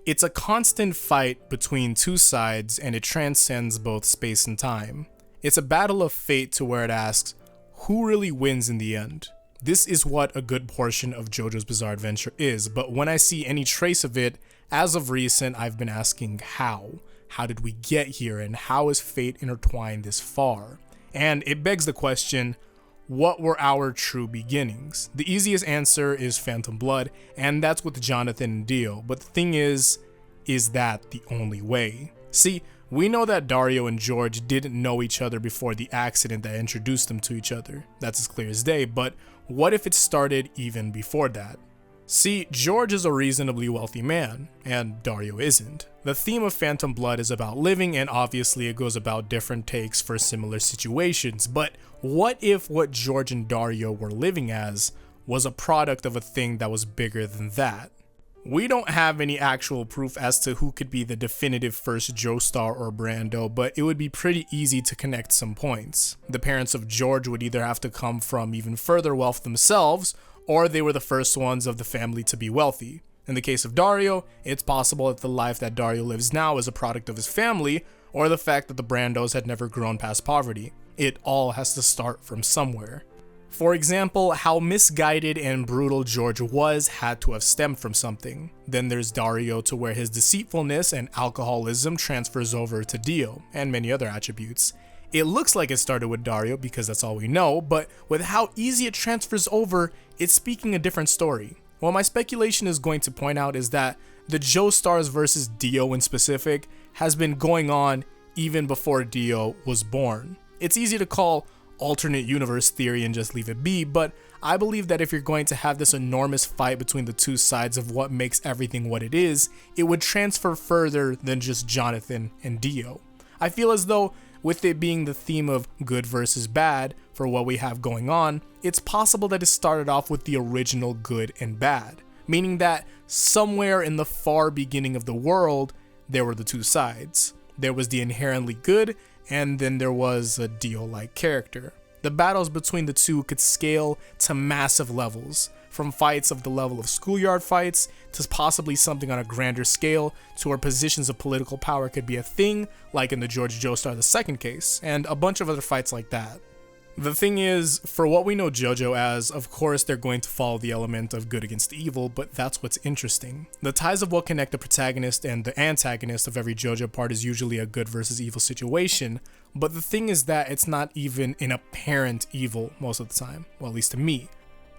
It's a constant fight between two sides, and it transcends both space and time. It's a battle of fate to where it asks, who really wins in the end? This is what a good portion of JoJo's Bizarre Adventure is, but when I see any trace of it, as of recent, I've been asking how. How did we get here, and how is fate intertwined this far? And it begs the question, what were our true beginnings? The easiest answer is Phantom Blood, and that's with Jonathan and Dio, but the thing is that the only way? See, we know that Dario and George didn't know each other before the accident that introduced them to each other. That's as clear as day, but what if it started even before that? See, George is a reasonably wealthy man, and Dario isn't. The theme of Phantom Blood is about living, and obviously it goes about different takes for similar situations, but what if what George and Dario were living as was a product of a thing that was bigger than that? We don't have any actual proof as to who could be the definitive first Joestar or Brando, but it would be pretty easy to connect some points. The parents of George would either have to come from even further wealth themselves, or they were the first ones of the family to be wealthy. In the case of Dario, it's possible that the life that Dario lives now is a product of his family, or the fact that the Brandos had never grown past poverty. It all has to start from somewhere. For example, how misguided and brutal George was had to have stemmed from something. Then there's Dario, to where his deceitfulness and alcoholism transfers over to Dio, and many other attributes. It looks like it started with Dario because that's all we know, but with how easy it transfers over, it's speaking a different story. What my speculation is going to point out is that the Joestars versus Dio in specific has been going on even before Dio was born. It's easy to call alternate universe theory and just leave it be, but I believe that if you're going to have this enormous fight between the two sides of what makes everything what it is, it would transfer further than just Jonathan and Dio. I feel as though with it being the theme of good versus bad for what we have going on, it's possible that it started off with the original good and bad, meaning that somewhere in the far beginning of the world, there were the two sides. There was the inherently good, and then there was a Dio-like character. The battles between the two could scale to massive levels, from fights of the level of schoolyard fights to possibly something on a grander scale to where positions of political power could be a thing, like in the George Joestar II case, and a bunch of other fights like that. The thing is, for what we know JoJo as, of course they're going to follow the element of good against evil, but that's what's interesting. The ties of what connect the protagonist and the antagonist of every JoJo part is usually a good versus evil situation, but the thing is that it's not even an apparent evil most of the time, well, at least to me.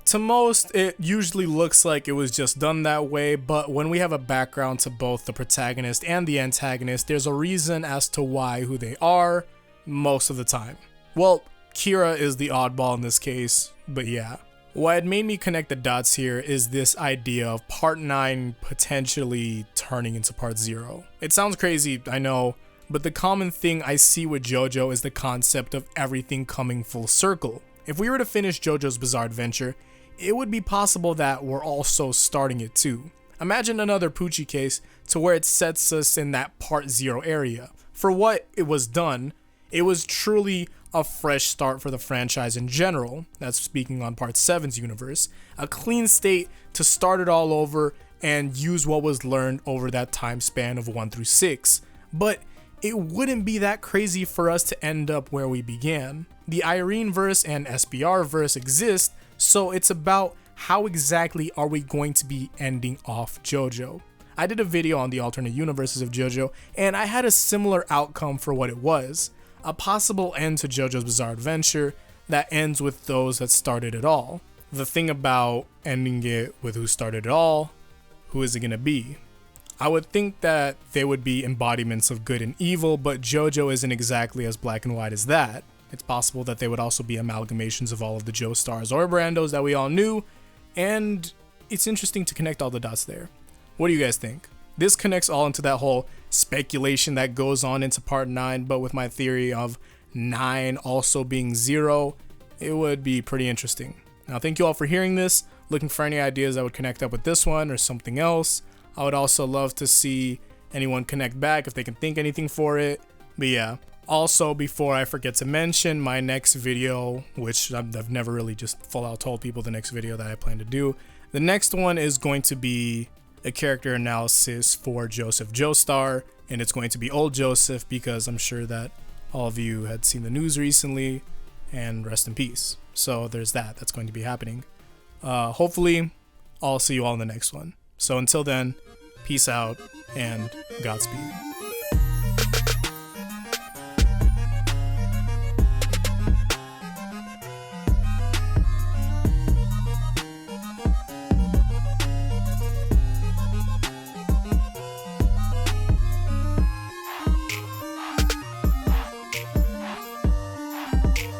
To most, it usually looks like it was just done that way, but when we have a background to both the protagonist and the antagonist, there's a reason as to why who they are most of the time. Well, Kira is the oddball in this case, but yeah. What had made me connect the dots here is this idea of Part 9 potentially turning into Part 0. It sounds crazy, I know, but the common thing I see with JoJo is the concept of everything coming full circle. If we were to finish JoJo's Bizarre Adventure, it would be possible that we're also starting it too. Imagine another Poochie case to where it sets us in that Part 0 area. For what it was done, it was truly a fresh start for the franchise in general. That's speaking on Part 7's universe. A clean state to start it all over and use what was learned over that time span of 1 through 6. But it wouldn't be that crazy for us to end up where we began. The Irene verse and SBR verse exist, so it's about how exactly are we going to be ending off JoJo. I did a video on the alternate universes of JoJo, and I had a similar outcome for what it was. A possible end to JoJo's Bizarre Adventure that ends with those that started it all. The thing about ending it with who started it all, who is it going to be? I would think that they would be embodiments of good and evil, but JoJo isn't exactly as black and white as that. It's possible that they would also be amalgamations of all of the Joestars or Brandos that we all knew, and it's interesting to connect all the dots there. What do you guys think? This connects all into that whole speculation that goes on into Part 9, but with my theory of 9 also being 0, it would be pretty interesting. Now, thank you all for hearing this. Looking for any ideas that would connect up with this one or something else. I would also love to see anyone connect back if they can think anything for it. But yeah, also before I forget to mention my next video, which I've never really just full out told people the next video that I plan to do. The next one is going to be a character analysis for Joseph Joestar, and it's going to be old Joseph because I'm sure that all of you had seen the news recently, and rest in peace. So there's that. That's going to be happening. Hopefully, I'll see you all in the next one. So until then, peace out and Godspeed.